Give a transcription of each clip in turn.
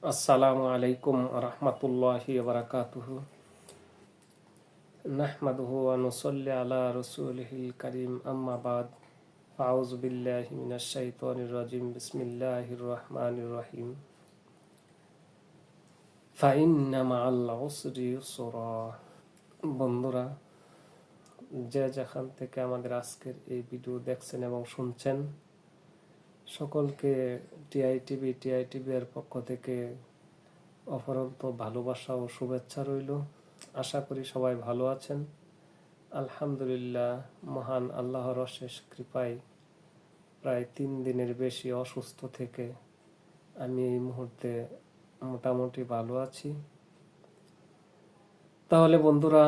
আসসালামু আলাইকুম রহমতুল্লাহি বারাকাতুহু। নাহমাদুহু ওয়া নুসাল্লি আলা রাসূলিহিল কারীম, আম্মা বাদ। আউযু বিল্লাহি মিনাশ শাইতানির রাজিম। বিসমিল্লাহির রহমানির রহিম। ফাইন্না মাআল উসরি ইউসরা। বন্ধুরা, যে যেখান থেকে আমাদের আজকের এই ভিডিও দেখছেন এবং শুনছেন, সকলকে টিআইটিভি এর পক্ষ থেকে অফরন্ত ভালোবাসা ও শুভেচ্ছা রইল। আশা করি সবাই ভালো আছেন। আলহামদুলিল্লাহ, মহান আল্লাহর অশেষ কৃপায় প্রায় 3 দিনের বেশি অসুস্থ থেকে আমি এই মুহূর্তে মোটামুটি ভালো আছি। তাহলে বন্ধুরা,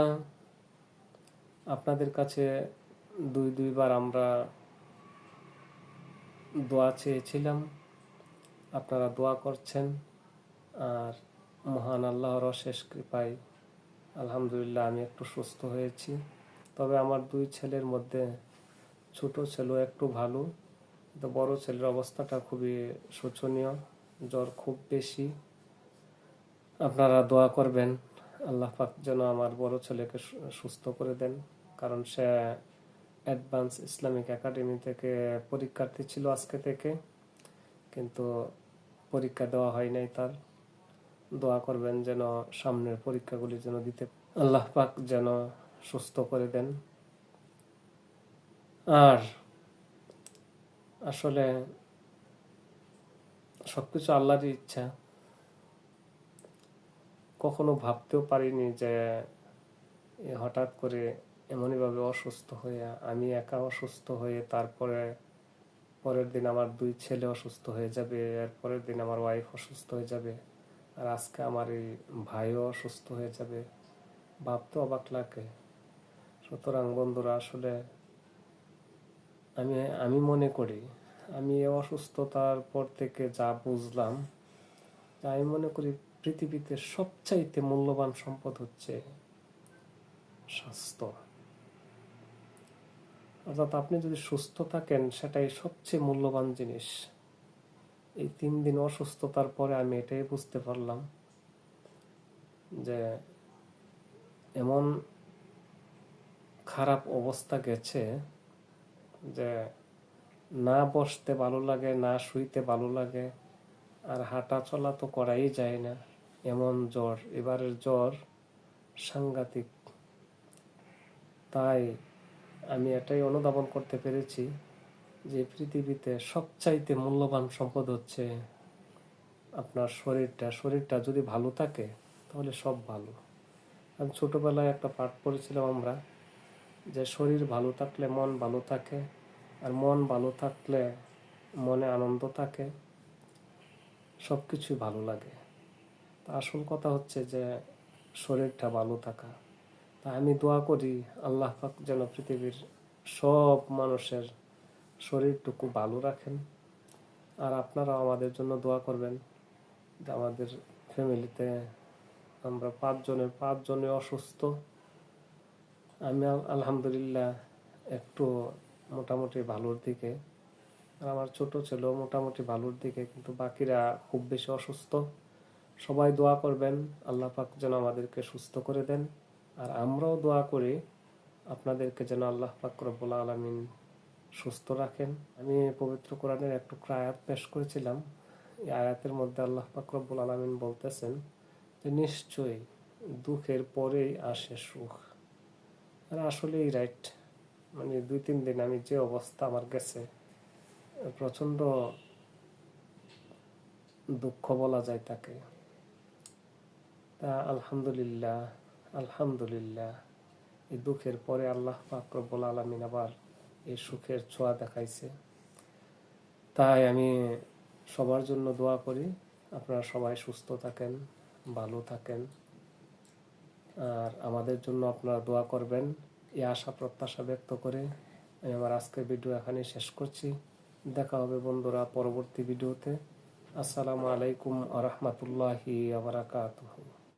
আপনাদের কাছে দুইবার আমরা দোয়া চেয়েছিলাম, আপনারা দোয়া করছেন, আর মহান আল্লাহর অশেষ কৃপায় আলহামদুলিল্লাহ আমি একটু সুস্থ হয়েছি। তবে আমার 2 ছেলের মধ্যে ছোট ছেলে একটু ভালো, কিন্তু বড় ছেলের অবস্থাটা খুবই শোচনীয়, জ্বর খুব বেশি। আপনারা দোয়া করবেন আল্লাহ পাক যেন আমার বড় ছেলেকে সুস্থ করে দেন, কারণ সে অ্যাডভান্স ইসলামিক একাডেমি থেকে পরীক্ষার্থী ছিল আজকে থেকে, কিন্তু পরীক্ষা দেওয়া হয় নাই তার। দোয়া করবেন যেন সামনের পরীক্ষাগুলি যেন দিতে আল্লাহ পাক যেন সুস্থ করে দেন। আর আসলে সবকিছু আল্লাহরই ইচ্ছা। কখনো ভাবতেও পারিনি যে হঠাৎ করে এমনইভাবে অসুস্থ হয়ে, আমি একা অসুস্থ হয়ে, তারপরে পরের দিন আমার 2 ছেলে অসুস্থ হয়ে যাবে, এর পরের দিন আমার ওয়াইফ অসুস্থ হয়ে যাবে, আর আজকে আমার এই ভাইও অসুস্থ হয়ে যাবে। ভাবতে অবাক লাগে। সুতরাং বন্ধুরা, আসলে আমি মনে করি, আমি এই অসুস্থতার পর থেকে যা বুঝলাম, আমি মনে করি পৃথিবীতে সবচাইতে মূল্যবান সম্পদ হচ্ছে স্বাস্থ্য। অর্থাৎ আপনি যদি সুস্থ থাকেন, সেটাই সবচেয়ে মূল্যবান জিনিস। এই 3 দিন অসুস্থতার পরে আমি এটাই বুঝতে পারলাম যে এমন খারাপ অবস্থা গেছে যে না বসতে ভালো লাগে, না শুইতে ভালো লাগে, আর হাঁটা চলা তো করাই যায় না, এমন জ্বর। এবারের জ্বর সাংঘাতিক। তাই আমি এটাই অনুধাবন করতে পেরেছি যে পৃথিবীতে সবচাইতে মূল্যবান সম্পদ হচ্ছে আপনার শরীরটা যদি ভালো থাকে তাহলে সব ভালো। আমি ছোটবেলায় একটা পাঠ পড়েছিলাম আমরা, যে শরীর ভালো থাকলে মন ভালো থাকে, আর মন ভালো থাকলে মনে আনন্দ থাকে, সব কিছুই ভালো লাগে। তা আসল কথা হচ্ছে যে শরীরটা ভালো থাকা। তা আমি দোয়া করি আল্লাহ পাক যেন পৃথিবীর সব মানুষের শরীরটুকু ভালো রাখেন। আর আপনারাও আমাদের জন্য দোয়া করবেন যে আমাদের ফ্যামিলিতে আমরা 5 জনের 5 জনে অসুস্থ। আমি আলহামদুলিল্লাহ একটু মোটামুটি ভালোর দিকে, আর আমার ছোট ছেলেও মোটামুটি ভালোর দিকে, কিন্তু বাকিরা খুব বেশি অসুস্থ। সবাই দোয়া করবেন আল্লাহ পাক যেন আমাদেরকে সুস্থ করে দেন, আর আমরাও দোয়া করি আপনাদেরকে যেন আল্লাহ পাক রব্বুল আলামিন সুস্থ রাখেন। আমি পবিত্র কোরআনের একটু আয়াত পেশ করেছিলাম। এই আয়াতের মধ্যে আল্লাহ পাক রব্বুল আলামিন বলতেছেন যে নিশ্চয়ই দুঃখের পরেই আসে সুখ। আর আসলেই রাইট। মানে 2-3 দিন আমি যে অবস্থা আমার গেছে, প্রচন্ড দুঃখ বলা যায় তাকে। তা আলহামদুলিল্লাহ এই দুঃখের পরে আল্লাহ পাক রব্বুল আলামিন আবার এই সুখের ছোঁয়া দেখাইছে। তাই আমি সবার জন্য দোয়া করি আপনারা সবাই সুস্থ থাকেন, ভালো থাকেন, আর আমাদের জন্য আপনারা দোয়া করবেন, এই আশা প্রত্যাশা ব্যক্ত করে আমি আমার আজকের ভিডিও এখানে শেষ করছি। দেখা হবে বন্ধুরা পরবর্তী ভিডিওতে। আসসালামু আলাইকুম ওয়া রাহমাতুল্লাহি ওয়া বারাকাতুহু।